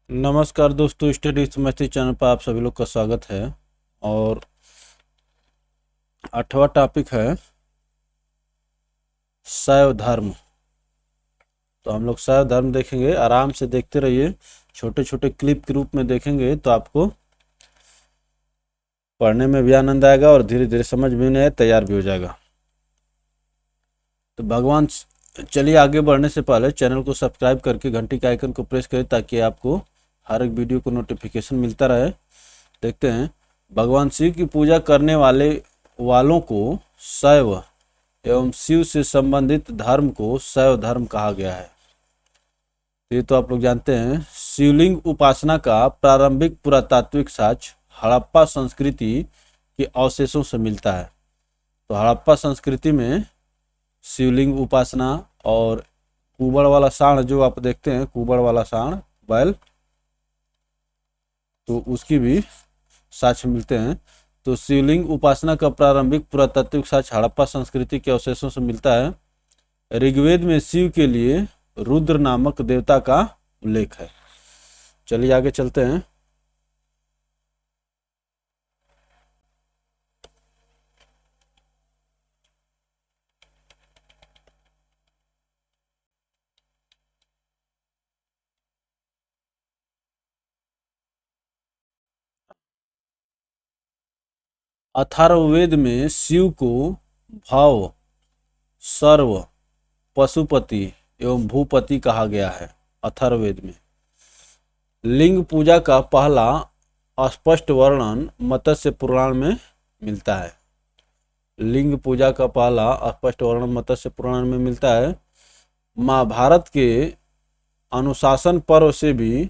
नमस्कार दोस्तों, study Maithili channel पर आप सभी लोग का स्वागत है। और 8वां टॉपिक है शैव धर्म। तो हम लोग शैव धर्म देखेंगे, आराम से देखते रहिए। छोटे छोटे क्लिप के रूप में देखेंगे तो आपको पढ़ने में भी आनंद आएगा और धीरे धीरे समझ में नहीं तैयार भी हो जाएगा। तो भगवान, चलिए आगे बढ़ने से पहले चैनल को सब्सक्राइब करके घंटी के आइकन को प्रेस करें ताकि आपको हर एक वीडियो को नोटिफिकेशन मिलता रहे। देखते हैं, भगवान शिव की पूजा करने वालों को शैव एवं शिव से संबंधित धर्म को शैव धर्म कहा गया है। ये तो आप लोग जानते हैं। शिवलिंग उपासना का प्रारंभिक पुरातात्विक साक्ष्य हड़प्पा संस्कृति के अवशेषों से मिलता है। तो हड़प्पा संस्कृति में शिवलिंग उपासना और कुबड़ वाला सांड जो आप देखते हैं, कुबड़ वाला सांड बैल, तो उसकी भी साक्ष्य मिलते हैं। तो शिवलिंग उपासना का प्रारंभिक पुरातात्विक साक्ष्य हड़प्पा संस्कृति के अवशेषों से मिलता है। ऋग्वेद में शिव के लिए रुद्र नामक देवता का उल्लेख है। चलिए आगे चलते हैं। अथर्ववेद में शिव को भव, सर्व, पशुपति एवं भूपति कहा गया है। अथर्ववेद में लिंग पूजा का पहला स्पष्ट वर्णन मत्स्य पुराण में मिलता है। लिंग पूजा का पहला स्पष्ट वर्णन मत्स्य पुराण में मिलता है। महाभारत के अनुशासन पर्व से भी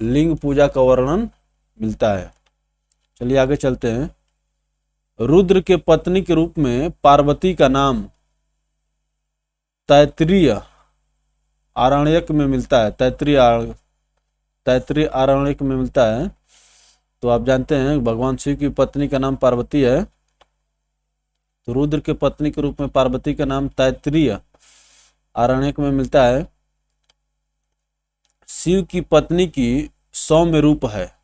लिंग पूजा का वर्णन मिलता है। चलिए आगे चलते हैं। रुद्र के पत्नी के रूप में पार्वती का नाम तैत्तिरीय आरण्यक में मिलता है। तैत्तिरीय आरण्यक में मिलता है। तो आप जानते हैं भगवान शिव की पत्नी का नाम पार्वती है। तो रुद्र के पत्नी के रूप में पार्वती का नाम तैत्तिरीय आरण्यक में मिलता है। शिव की पत्नी की सौम्य रूप है।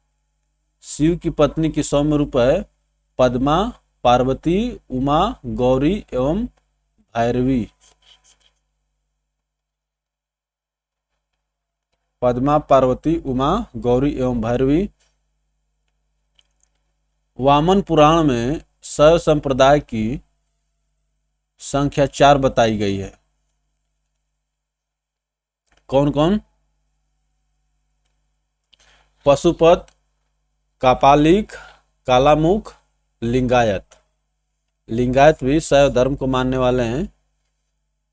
शिव की पत्नी की सौम्य रूप है पद्मा, पार्वती, उमा, गौरी एवं भैरवी। पद्मा, पार्वती, उमा, गौरी एवं भैरवी। वामन पुराण में शैव संप्रदाय की संख्या 4 बताई गई है। कौन कौन? पशुपत, कापालिक, कालामुख, लिंगायत। लिंगायत भी शैव धर्म को मानने वाले हैं।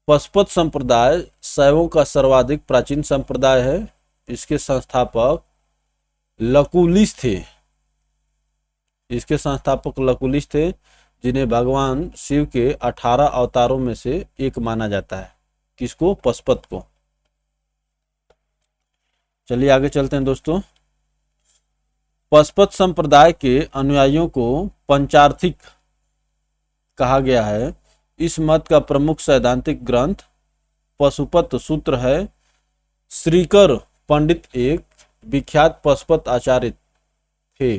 पशुपत संप्रदाय शैवों का सर्वाधिक प्राचीन संप्रदाय है। इसके संस्थापक लकुलिश थे। इसके संस्थापक लकुलिश थे, जिन्हें भगवान शिव के 18 अवतारों में से एक माना जाता है। किसको? पशुपत को। चलिए आगे चलते हैं दोस्तों। पशुपत संप्रदाय के अनुयायियों को पंचार्थिक कहा गया है। इस मत का प्रमुख सैद्धांतिक ग्रंथ पशुपत सूत्र है। श्रीकर पंडित एक विख्यात पशुपत आचार्य थे।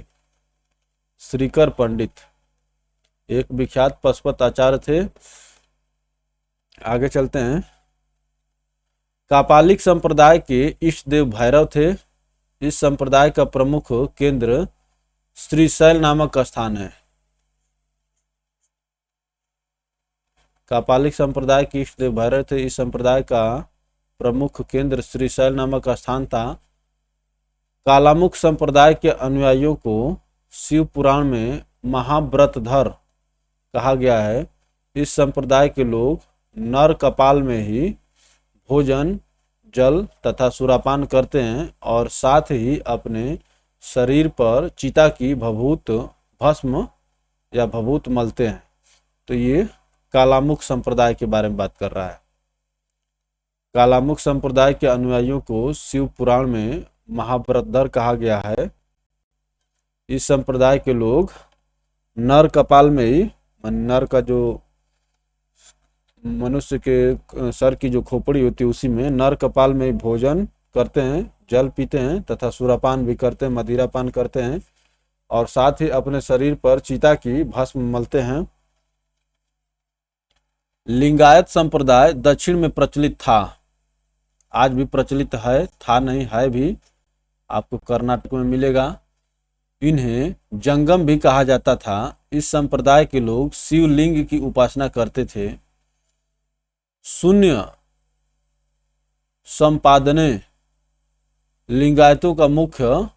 श्रीकर पंडित एक विख्यात पशुपत आचार्य थे। आगे चलते हैं। कापालिक संप्रदाय के इष्ट देव भैरव थे। इस संप्रदाय का प्रमुख केंद्र श्रीशैल नामक स्थान है। कापालिक संप्रदाय के इष्ट देव भैरव थे। इस संप्रदाय का प्रमुख केंद्र श्रीशैल नामक स्थान था। कालामुख संप्रदाय के अनुयायियों को शिव पुराण में महाव्रतधर कहा गया है। इस संप्रदाय के लोग नर कपाल में ही भोजन, जल तथा सुरापान करते हैं और साथ ही अपने शरीर पर चिता की भभूत भस्म या भभूत मलते हैं। तो ये कालामुख संप्रदाय के बारे में बात कर रहा है। कालामुख संप्रदाय के अनुयायियों को शिव पुराण में महाव्रतधर कहा गया है। इस संप्रदाय के लोग नर कपाल में ही, नर का जो मनुष्य के सर की जो खोपड़ी होती है उसी में नर कपाल में भोजन करते हैं, जल पीते हैं तथा सुरापान भी करते हैं, मदिरापान करते हैं और साथ ही अपने शरीर पर चिता की भस्म मलते हैं। लिंगायत संप्रदाय दक्षिण में प्रचलित था, आज भी प्रचलित है, था नहीं है भी, आपको कर्नाटक में मिलेगा। इन्हें जंगम भी कहा जाता था। इस संप्रदाय के लोग शिवलिंग की उपासना करते थे। शून्य संपादने लिंगायतों का मुख्य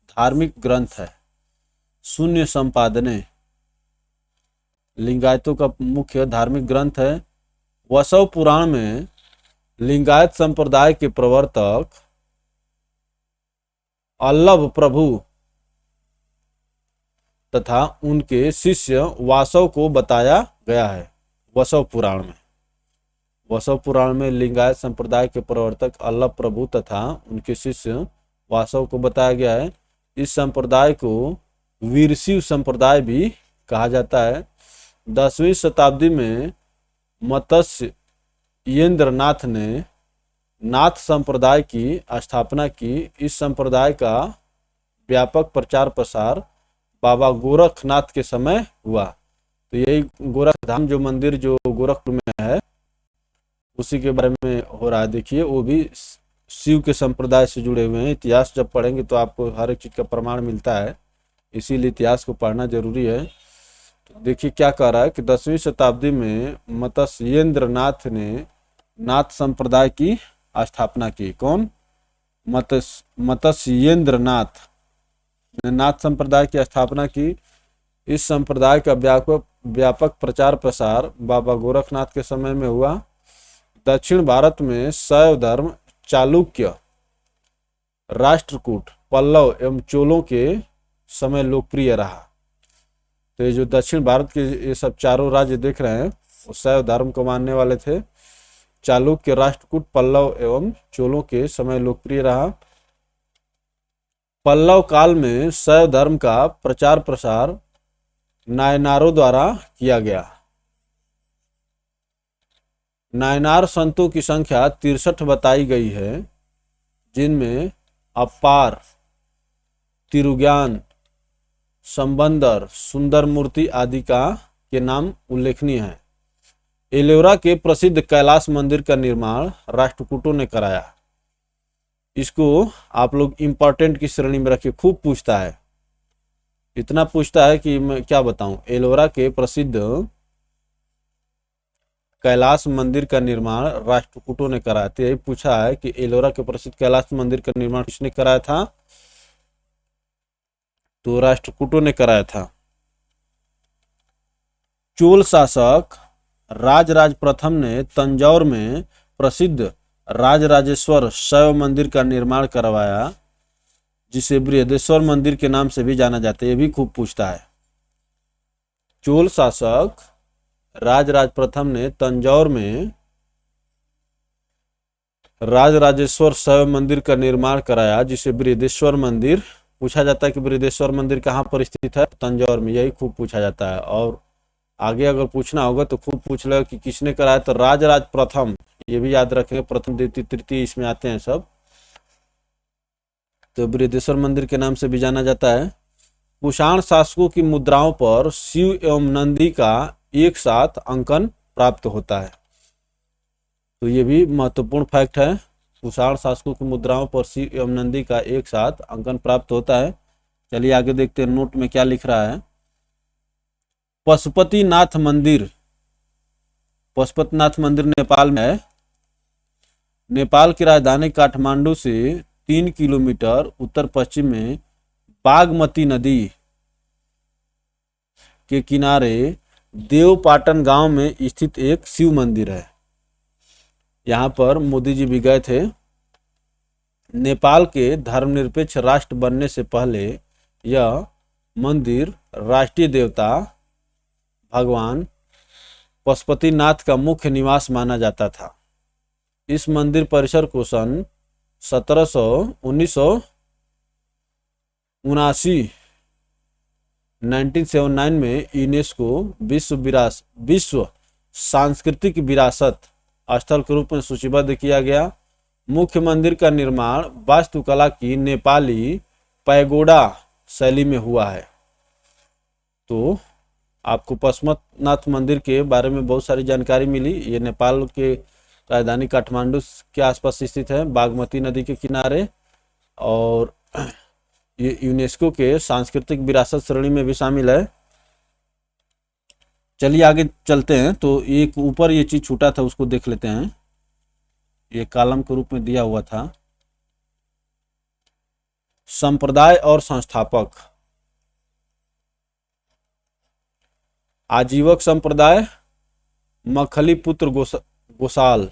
धार्मिक ग्रंथ है। शून्य संपादने लिंगायतों का मुख्य धार्मिक ग्रंथ है। वसव पुराण में लिंगायत संप्रदाय के प्रवर्तक अल्लभ प्रभु तथा उनके शिष्य वासव को बताया गया है। वसव पुराण में लिंगायत संप्रदाय के प्रवर्तक अल्लभ प्रभु तथा उनके शिष्य वासव को बताया गया है। इस संप्रदाय को वीरशिव संप्रदाय भी कहा जाता है। 10वीं शताब्दी में मत्स्येंद्रनाथ ने नाथ संप्रदाय की स्थापना की। इस संप्रदाय का व्यापक प्रचार प्रसार बाबा गोरखनाथ के समय हुआ। तो यही गोरखधाम जो मंदिर जो गोरखपुर में है उसी के बारे में हो रहा है। देखिए वो भी शिव के संप्रदाय से जुड़े हुए हैं। इतिहास जब पढ़ेंगे तो आपको हर एक चीज का प्रमाण मिलता है, इसीलिए इतिहास को पढ़ना जरूरी है। तो देखिए क्या कह रहा है कि 10वीं शताब्दी में मत्स्येंद्रनाथ ने नाथ संप्रदाय की स्थापना की। कौन? मत्स्येंद्रनाथ ने नाथ संप्रदाय की स्थापना की। इस संप्रदाय का व्यापक प्रचार प्रसार बाबा गोरखनाथ के समय में हुआ। दक्षिण भारत में शैव धर्म चालुक्य, राष्ट्रकूट, पल्लव एवं चोलों के समय लोकप्रिय रहा। तो ये जो दक्षिण भारत के ये सब चारों राज्य देख रहे हैं वो शैव धर्म को मानने वाले थे। चालुक्य, राष्ट्रकूट, पल्लव एवं चोलों के समय लोकप्रिय रहा। पल्लव काल में शैव धर्म का प्रचार प्रसार नायनारों द्वारा किया गया। नायनार संतों की संख्या 63 बताई गई है, जिनमें अपार, तिरुज्ञान, संबंदर, सुंदर मूर्ति आदि के नाम उल्लेखनीय है। एलोरा के प्रसिद्ध कैलाश मंदिर का निर्माण राष्ट्रकूटों ने कराया। इसको आप लोग इंपॉर्टेंट की श्रेणी में रखिए, खूब पूछता है, इतना पूछता है कि मैं क्या बताऊं। एलोरा के प्रसिद्ध कैलाश मंदिर का निर्माण राष्ट्रकूटों ने कराया। तो यही पूछा है कि एलोरा के प्रसिद्ध कैलाश मंदिर का निर्माण किसने कराया था? तो राष्ट्रकूटों ने कराया था। चोल शासक राजराज प्रथम ने तंजौर में प्रसिद्ध राजराजेश्वर शैव मंदिर का निर्माण करवाया, जिसे बृहदेश्वर मंदिर के नाम से भी जाना जाता है। ये भी खूब पूछता है। चोल शासक राजराज प्रथम ने तंजौर में राजराजेश्वर शैव मंदिर का निर्माण कराया, जिसे बृहदेश्वर मंदिर पूछा जाता है कि बृहदेश्वर मंदिर कहाँ पर स्थित है? तंजौर में। यही खूब पूछा जाता है। और आगे अगर पूछना होगा तो खूब पूछ लेगा कि किसने कराया, तो राजराज प्रथम, ये भी याद रखेंगे, प्रथम द्वितीय तृतीय इसमें आते हैं सब। तो बृहदेश्वर मंदिर के नाम से भी जाना जाता है। कुषाण शासकों की मुद्राओं पर शिव एवं नंदी का एक साथ अंकन प्राप्त होता है। तो ये भी महत्वपूर्ण फैक्ट है। कुषाण शासकों की मुद्राओं पर शिव एवं नंदी का एक साथ अंकन प्राप्त होता है। चलिए आगे देखते हैं नोट में क्या लिख रहा है। पशुपतिनाथ मंदिर, पशुपतिनाथ मंदिर नेपाल में है। नेपाल की राजधानी काठमांडू से 3 किलोमीटर उत्तर पश्चिम में बागमती नदी के किनारे देवपाटन गांव में स्थित एक शिव मंदिर है। यहाँ पर मोदी जी भी गए थे। नेपाल के धर्मनिरपेक्ष राष्ट्र बनने से पहले यह मंदिर राष्ट्रीय देवता भगवान पशुपतिनाथ का मुख्य निवास माना जाता था। इस मंदिर परिसर को सन 1979 में यूनेस्को विश्व सांस्कृतिक विरासत स्थल के रूप में सूचीबद्ध किया गया। मुख्य मंदिर का निर्माण वास्तुकला की नेपाली पैगोडा शैली में हुआ है। तो आपको पशुपतिनाथ मंदिर के बारे में बहुत सारी जानकारी मिली। ये नेपाल के राजधानी काठमांडू के आसपास स्थित है, बागमती नदी के किनारे, और ये यूनेस्को के सांस्कृतिक विरासत श्रेणी में भी शामिल है। चलिए आगे चलते हैं। तो एक ऊपर ये चीज छूटा था, उसको देख लेते हैं। ये कॉलम के रूप में दिया हुआ था। संप्रदाय और संस्थापक। आजीवक संप्रदाय मखली पुत्र गोसाल।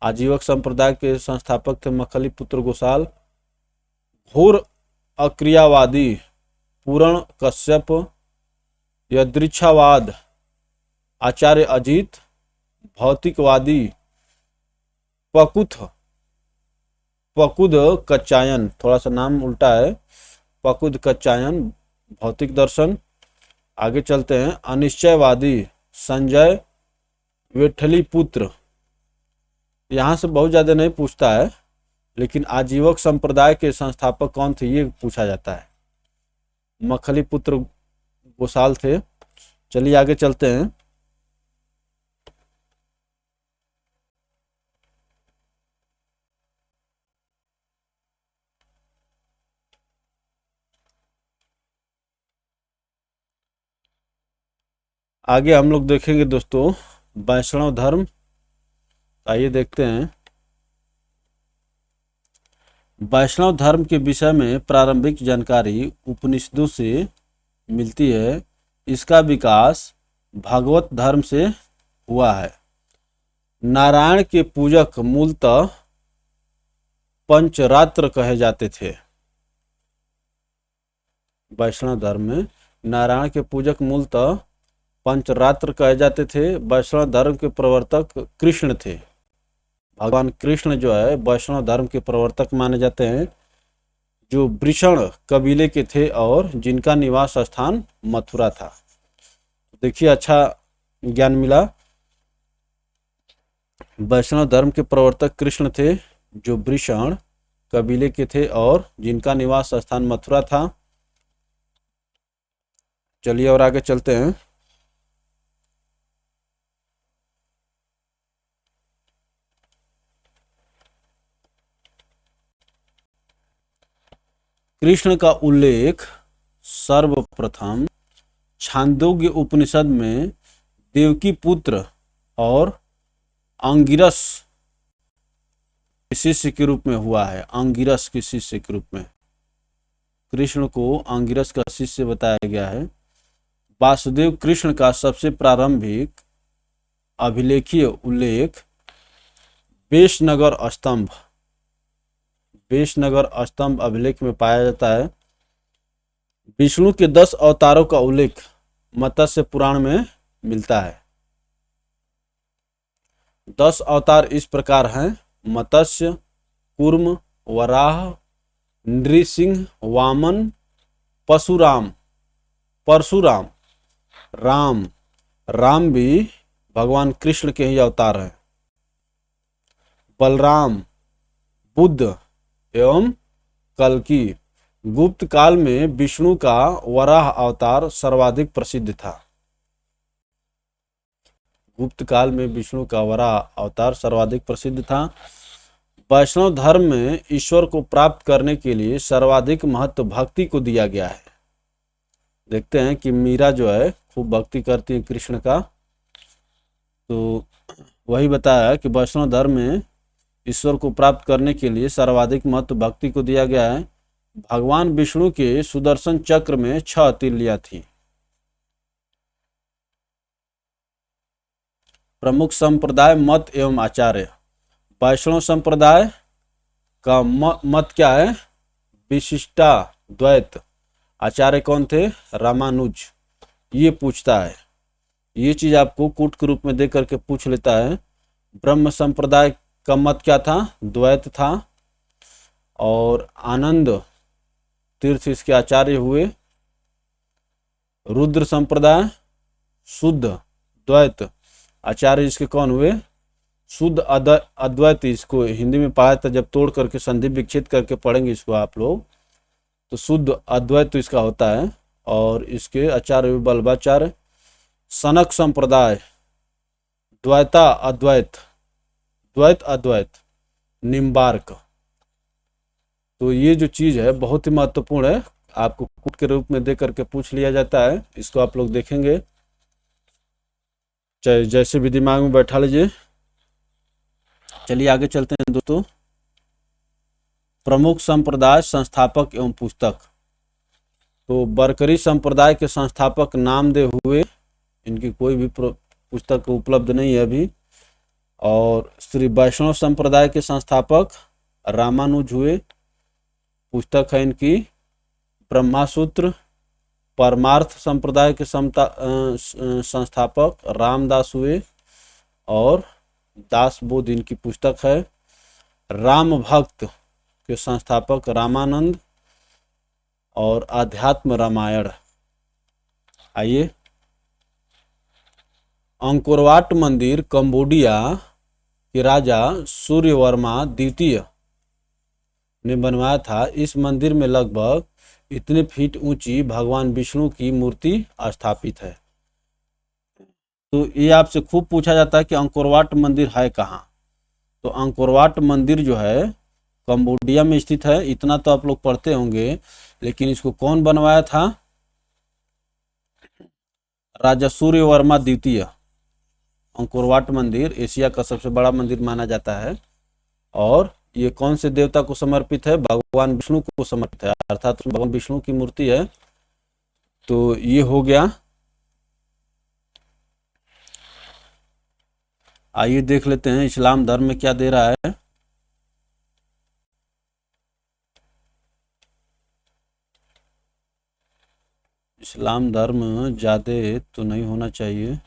आजीवक संप्रदाय के संस्थापक थे मखली पुत्र गोसाल। घोर अक्रियावादी पूर्ण कश्यप। यदृच्छावाद आचार्य अजीत। भौतिकवादी पकुद कच्चायन, थोड़ा सा नाम उल्टा है, पकुद कच्चायन। भौतिक दर्शन। आगे चलते हैं। अनिश्चयवादी संजय विठली पुत्र। यहाँ से बहुत ज्यादा नहीं पूछता है, लेकिन आजीवक संप्रदाय के संस्थापक कौन थे ये पूछा जाता है। मखली पुत्र गोसाल थे। चलिए आगे चलते हैं। आगे हम लोग देखेंगे दोस्तों वैष्णव धर्म। आइए देखते हैं। वैष्णव धर्म के विषय में प्रारंभिक जानकारी उपनिषदों से मिलती है। इसका विकास भागवत धर्म से हुआ है। नारायण के पूजक मूलतः पंचरात्र कहे जाते थे। वैष्णव धर्म में नारायण के पूजक मूलतः पंचरात्र कहे जाते थे। वैष्णव धर्म के प्रवर्तक कृष्ण थे। भगवान कृष्ण जो है वैष्णव धर्म के प्रवर्तक माने जाते हैं, जो वृषण कबीले के थे और जिनका निवास स्थान मथुरा था। देखिए अच्छा ज्ञान मिला। वैष्णव धर्म के प्रवर्तक कृष्ण थे, जो वृषण कबीले के थे और जिनका निवास स्थान मथुरा था। चलिए और आगे चलते हैं। कृष्ण का उल्लेख सर्वप्रथम छांदोग्य उपनिषद में देवकी पुत्र और अंगिरस के शिष्य के रूप में हुआ है। अंगिरस के शिष्य के रूप में कृष्ण को अंगिरस का शिष्य बताया गया है। वासुदेव कृष्ण का सबसे प्रारंभिक अभिलेखीय उल्लेख वेशनगर स्तंभ अभिलेख में पाया जाता है। विष्णु के 10 अवतारों का उल्लेख मत्स्य पुराण में मिलता है। 10 अवतार इस प्रकार हैं: मत्स्य, कूर्म, वराह, नृसिंह, वामन, परशुराम, राम। राम भी भगवान कृष्ण के ही अवतार हैं। बलराम, बुद्ध एवं कल्कि। गुप्त काल में विष्णु का वराह अवतार सर्वाधिक प्रसिद्ध था। गुप्त काल में विष्णु का वराह अवतार सर्वाधिक प्रसिद्ध था। वैष्णव धर्म में ईश्वर को प्राप्त करने के लिए सर्वाधिक महत्व भक्ति को दिया गया है। देखते हैं कि मीरा जो है खूब भक्ति करती है कृष्ण का। तो वही बताया कि वैष्णव धर्म में ईश्वर को प्राप्त करने के लिए सर्वाधिक महत्व भक्ति को दिया गया है। भगवान विष्णु के सुदर्शन चक्र में 6 तिल्लियां थी। प्रमुख संप्रदाय, मत एवं आचार्य। वैष्णव संप्रदाय का मत क्या है? विशिष्टा द्वैत। आचार्य कौन थे? रामानुज। ये पूछता है, ये चीज आपको कूट के रूप में दे करके पूछ लेता है। ब्रह्म संप्रदाय का मत क्या था? द्वैत था। और आनंद तीर्थ इसके आचार्य हुए। रुद्र संप्रदाय शुद्ध द्वैत। आचार्य इसके कौन हुए? शुद्ध अद्वैत। इसको हिंदी में पढ़ा था, जब तोड़ करके संधि विच्छेद करके पढ़ेंगे इसको आप लोग, तो शुद्ध अद्वैत तो इसका होता है। और इसके आचार्य हुए वल्लभाचार्य। सनक संप्रदाय, द्वैता अद्वैत, द्वैत अद्वैत, निम्बार्क। तो ये जो चीज है बहुत ही महत्वपूर्ण है, आपको कूट के रूप में दे करके पूछ लिया जाता है, इसको आप लोग देखेंगे, चाहे जैसे भी दिमाग में बैठा लीजिए। चलिए आगे चलते हैं दोस्तों। प्रमुख संप्रदाय, संस्थापक एवं पुस्तक। तो बरकरी संप्रदाय के संस्थापक नामदेव हुए, इनकी कोई भी पुस्तक उपलब्ध नहीं है अभी। और श्री वैष्णव संप्रदाय के संस्थापक रामानुज हुए, पुस्तक है इनकी ब्रह्मासूत्र। परमार्थ संप्रदाय के संस्थापक रामदास हुए, और दास बोध इनकी पुस्तक है। राम भक्त के संस्थापक रामानंद, और आध्यात्म रामायण। आइए, अंकोरवाट मंदिर कंबोडिया के राजा सूर्यवर्मा द्वितीय ने बनवाया था। इस मंदिर में लगभग इतने फीट ऊंची भगवान विष्णु की मूर्ति स्थापित है। तो ये आपसे खूब पूछा जाता है कि अंकोरवाट मंदिर है कहाँ। तो अंकोरवाट मंदिर जो है कंबोडिया में स्थित है, इतना तो आप लोग पढ़ते होंगे। लेकिन इसको कौन बनवाया था? राजा सूर्यवर्मा द्वितीय। अंकोरवाट मंदिर एशिया का सबसे बड़ा मंदिर माना जाता है, और ये कौन से देवता को समर्पित है? भगवान विष्णु को समर्पित है, अर्थात भगवान विष्णु की मूर्ति है। तो ये हो गया। आइए देख लेते हैं इस्लाम धर्म में क्या दे रहा है। इस्लाम धर्म ज़्यादा तो नहीं होना चाहिए।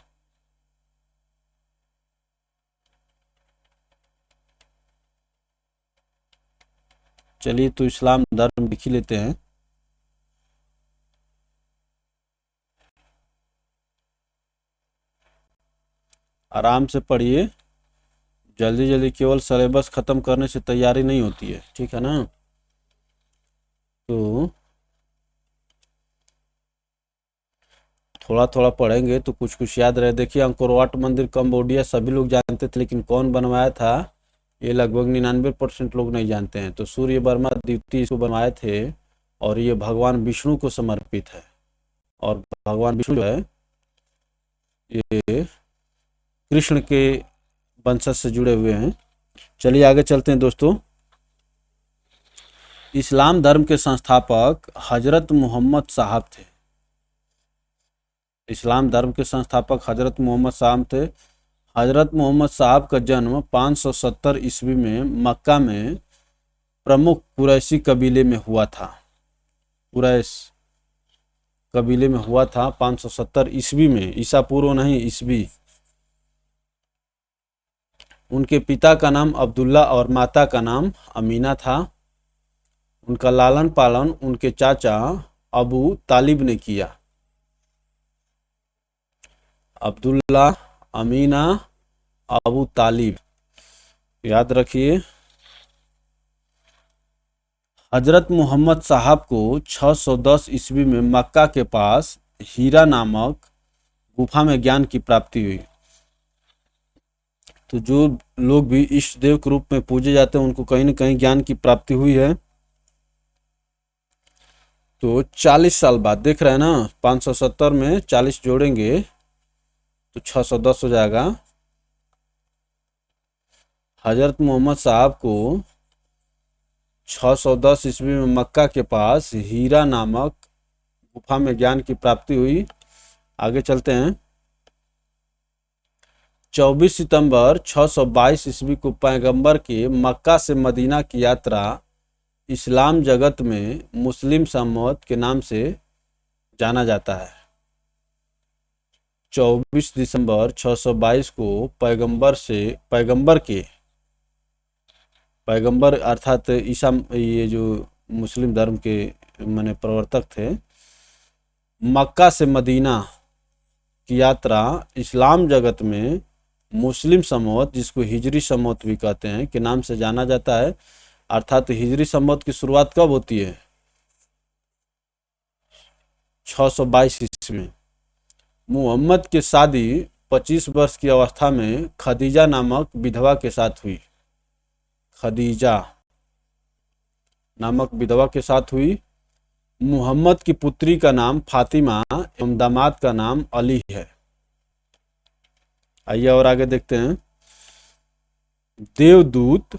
चलिए तो इस्लाम धर्म लिख ही लेते हैं। आराम से पढ़िए, जल्दी जल्दी केवल सिलेबस ख़त्म करने से तैयारी नहीं होती है, ठीक है ना। तो थोड़ा थोड़ा पढ़ेंगे तो कुछ कुछ याद रहे। देखिए, अंकोरवाट मंदिर कंबोडिया सभी लोग जानते थे, लेकिन कौन बनवाया था ये लगभग 99% लोग नहीं जानते हैं। तो सूर्य वर्मा द्वितीय इसको बनवाए थे, और ये भगवान विष्णु को समर्पित है। और भगवान विष्णु जो है ये कृष्ण के वंशज से जुड़े हुए हैं। चलिए आगे चलते हैं दोस्तों। इस्लाम धर्म के संस्थापक हजरत मोहम्मद साहब थे। इस्लाम धर्म के संस्थापक हजरत मोहम्मद साहब थे। हजरत मोहम्मद साहब का जन्म 570 ईस्वी में मक्का में प्रमुख कुरैशी कबीले में हुआ था। कुरैश कबीले में हुआ था 570 ईस्वी में, ईसा पूर्व नहीं, ईस्वी। उनके पिता का नाम अब्दुल्ला और माता का नाम अमीना था। उनका लालन पालन उनके चाचा अबू तालिब ने किया। अब्दुल्ला, अमीना, अबू तालिब, याद रखिए। हजरत मोहम्मद साहब को 610 ईस्वी में मक्का के पास हीरा नामक गुफा में ज्ञान की प्राप्ति हुई। तो जो लोग भी इष्ट देव के रूप में पूजे जाते हैं उनको कहीं न कहीं ज्ञान की प्राप्ति हुई है। तो 40 साल बाद, देख रहे हैं ना, 570 में 40 जोड़ेंगे तो 610 हो जाएगा। हजरत मोहम्मद साहब को 610 ईस्वी में मक्का के पास हीरा नामक गुफा में ज्ञान की प्राप्ति हुई। आगे चलते हैं। 24 सितंबर 622 ईस्वी को पैगंबर के मक्का से मदीना की यात्रा इस्लाम जगत में मुस्लिम सम्मत के नाम से जाना जाता है। 24 दिसंबर 622 को पैगंबर अर्थात ईसा, ये जो मुस्लिम धर्म के माने प्रवर्तक थे, मक्का से मदीना की यात्रा इस्लाम जगत में मुस्लिम संवत, जिसको हिजरी संवत भी कहते हैं, के नाम से जाना जाता है। अर्थात हिजरी संवत की शुरुआत कब होती है? 622 ईस्वी में। मुहम्मद की शादी 25 वर्ष की अवस्था में खदीजा नामक विधवा के साथ हुई। खदीजा नामक विधवा के साथ हुई। मुहम्मद की पुत्री का नाम फातिमा एवं दामाद का नाम अली है। आइए और आगे देखते हैं। देवदूत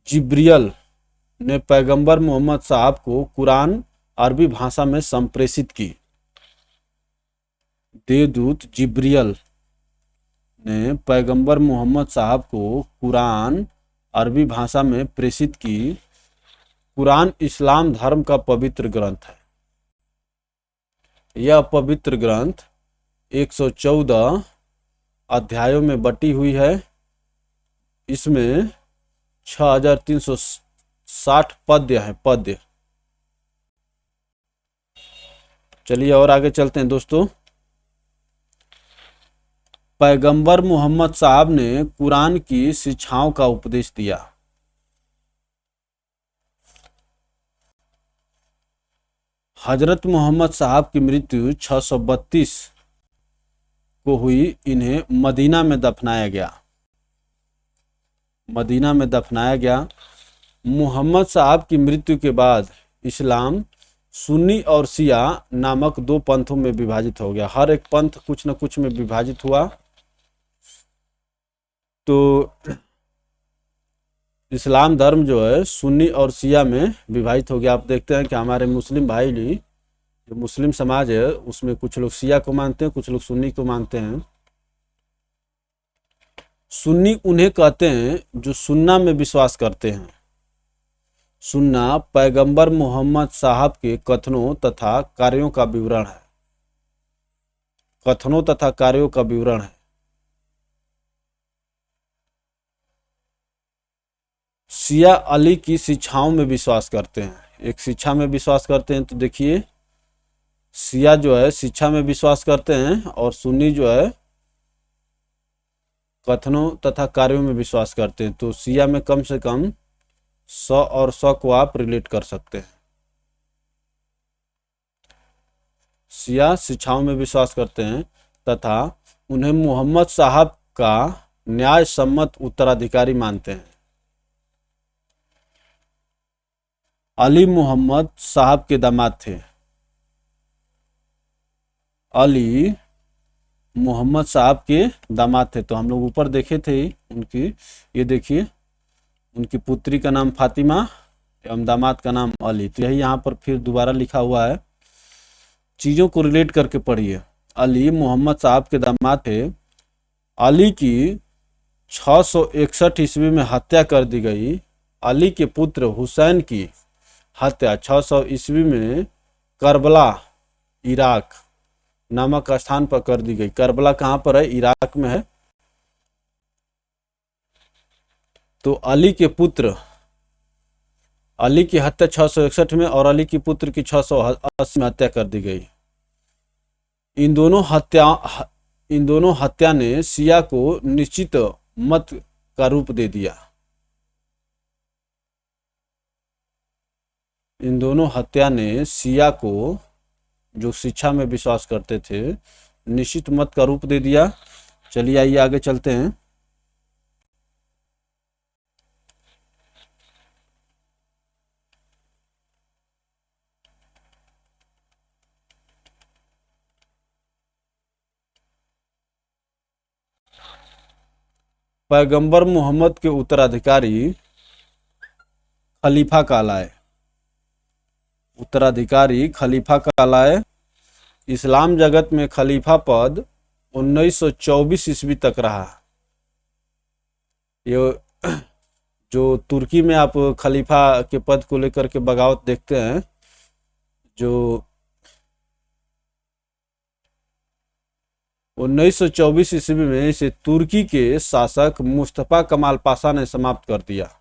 जिब्रियल ने पैगंबर मोहम्मद साहब को कुरान अरबी भाषा में संप्रेषित की। देवदूत जिब्रियल ने पैगंबर मोहम्मद साहब को कुरान अरबी भाषा में प्रेषित की। कुरान इस्लाम धर्म का पवित्र ग्रंथ है। यह पवित्र ग्रंथ 114 अध्यायों में बटी हुई है। इसमें 6360 पद्य हैं। पद्य। चलिए और आगे चलते हैं दोस्तों। पैगंबर मोहम्मद साहब ने कुरान की शिक्षाओं का उपदेश दिया। हजरत मोहम्मद साहब की मृत्यु 632 को हुई। इन्हें मदीना में दफनाया गया। मदीना में दफनाया गया। मोहम्मद साहब की मृत्यु के बाद इस्लाम सुन्नी और शिया नामक दो पंथों में विभाजित हो गया। हर एक पंथ कुछ न कुछ में विभाजित हुआ। तो इस्लाम धर्म जो है सुन्नी और शिया में विभाजित हो गया। आप देखते हैं कि हमारे मुस्लिम भाई भी, जो मुस्लिम समाज है, उसमें कुछ लोग शिया को मानते हैं, कुछ लोग सुन्नी को मानते हैं। सुन्नी उन्हें कहते हैं जो सुन्ना में विश्वास करते हैं। सुन्ना पैगंबर मोहम्मद साहब के कथनों तथा कार्यों का विवरण है। कथनों तथा कार्यों का विवरण है। शिया अली की शिक्षाओं में विश्वास करते हैं। एक शिक्षा में विश्वास करते हैं। तो देखिए, शिया जो है शिक्षा में विश्वास करते हैं और सुन्नी जो है कथनों तथा कार्यों में विश्वास करते हैं। तो शिया में कम से कम 100 और 100 को आप रिलेट कर सकते हैं। शिया शिक्षाओं में विश्वास करते हैं तथा उन्हें मोहम्मद साहब का न्याय सम्मत उत्तराधिकारी मानते हैं। अली मोहम्मद साहब के दामाद थे। अली मोहम्मद साहब के दामाद थे। तो हम लोग ऊपर देखे थे उनकी, ये देखिए, उनकी पुत्री का नाम फातिमा एवं दामाद का नाम अली। तो यही यहाँ पर फिर दोबारा लिखा हुआ है। चीज़ों को रिलेट करके पढ़िए। अली मोहम्मद साहब के दामाद थे। अली की 661 ईस्वी में हत्या कर दी गई। अली के पुत्र हुसैन की हत्या 600 ईस्वी में करबला इराक नामक स्थान पर कर दी गई। करबला कहाँ पर है? इराक में है। तो अली के पुत्र, अली की हत्या 661 में और अली की पुत्र की 680 में हत्या कर दी गई। इन दोनों हत्या ने शिया को निश्चित मत का रूप दे दिया। इन दोनों हत्या ने शिया को, जो शिक्षा में विश्वास करते थे, निश्चित मत का रूप दे दिया। चलिए आइए आगे चलते हैं। पैगंबर मोहम्मद के उत्तराधिकारी खलीफा कहलाए। उत्तराधिकारी खलीफा कहलाए। इस्लाम जगत में खलीफा पद 1924 ईस्वी तक रहा। ये जो तुर्की में आप खलीफा के पद को लेकर के बगावत देखते हैं, जो 1924 ईस्वी में इसे तुर्की के शासक मुस्तफा कमाल पाशा ने समाप्त कर दिया।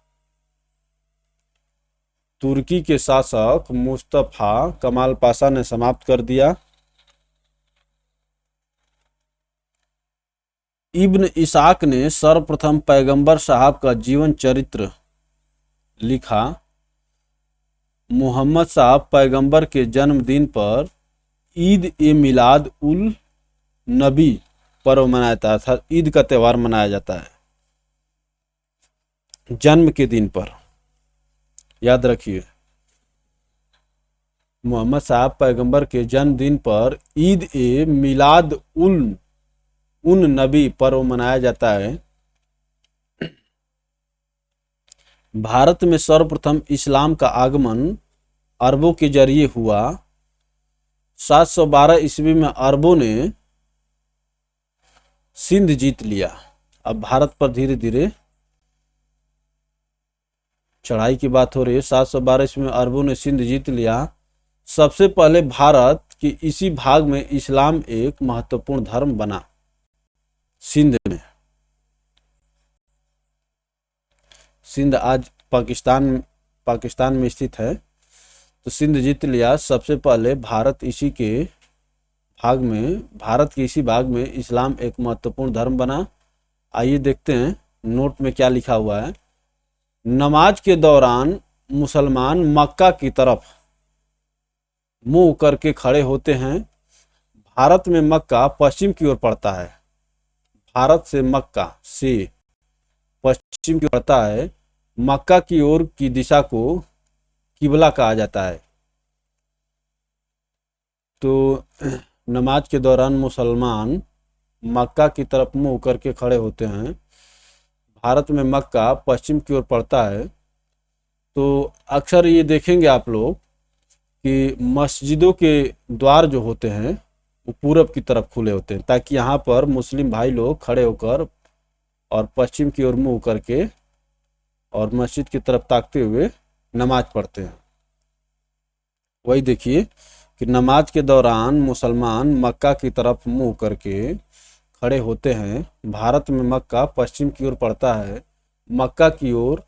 तुर्की के शासक मुस्तफा कमाल पाशा ने समाप्त कर दिया। इब्न इसाक ने सर्वप्रथम पैगंबर साहब का जीवन चरित्र लिखा। मोहम्मद साहब पैगंबर के जन्मदिन पर ईद ए मिलाद उल नबी पर्व मनाया जाता है, अर्थात ईद का त्यौहार मनाया जाता है जन्म के दिन पर। याद रखिए, मोहम्मद साहब पैगंबर के जन्मदिन पर ईद ए मिलाद उन नबी पर्व मनाया जाता है। भारत में सर्वप्रथम इस्लाम का आगमन अरबों के जरिए हुआ। 712 ईस्वी में अरबों ने सिंध जीत लिया। अब भारत पर धीरे धीरे चढ़ाई की बात हो रही है। 712 ईस्वी में अरबों ने सिंध जीत लिया। सबसे पहले भारत के इसी भाग में इस्लाम एक महत्वपूर्ण धर्म बना। सिंध में, सिंध आज पाकिस्तान में स्थित है, तो सिंध जीत लिया। सबसे पहले भारत के इसी भाग में इस्लाम एक महत्वपूर्ण धर्म बना। आइए देखते हैं नोट में क्या लिखा हुआ है। नमाज के दौरान मुसलमान मक्का की तरफ मुंह करके खड़े होते हैं। भारत में मक्का पश्चिम की ओर पड़ता है। भारत से मक्का से पश्चिम की ओर पड़ता है। मक्का की ओर की दिशा को किबला कहा जाता है। तो नमाज के दौरान मुसलमान मक्का की तरफ मुंह करके खड़े होते हैं। भारत में मक्का पश्चिम की ओर पड़ता है। तो अक्सर ये देखेंगे आप लोग कि मस्जिदों के द्वार जो होते हैं वो पूरब की तरफ खुले होते हैं, ताकि यहाँ पर मुस्लिम भाई लोग खड़े होकर और पश्चिम की ओर मुंह करके और मस्जिद की तरफ ताकते हुए नमाज पढ़ते हैं। वही देखिए कि नमाज के दौरान मुसलमान मक्का की तरफ मुंह करके खड़े होते हैं। भारत में मक्का पश्चिम की ओर पड़ता है। मक्का की ओर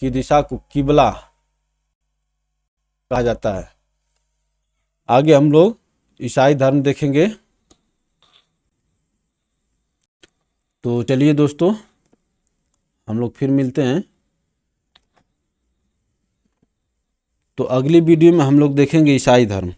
की दिशा को किबला कहा जाता है। आगे हम लोग ईसाई धर्म देखेंगे। तो चलिए दोस्तों, हम लोग फिर मिलते हैं। तो अगली वीडियो में हम लोग देखेंगे ईसाई धर्म।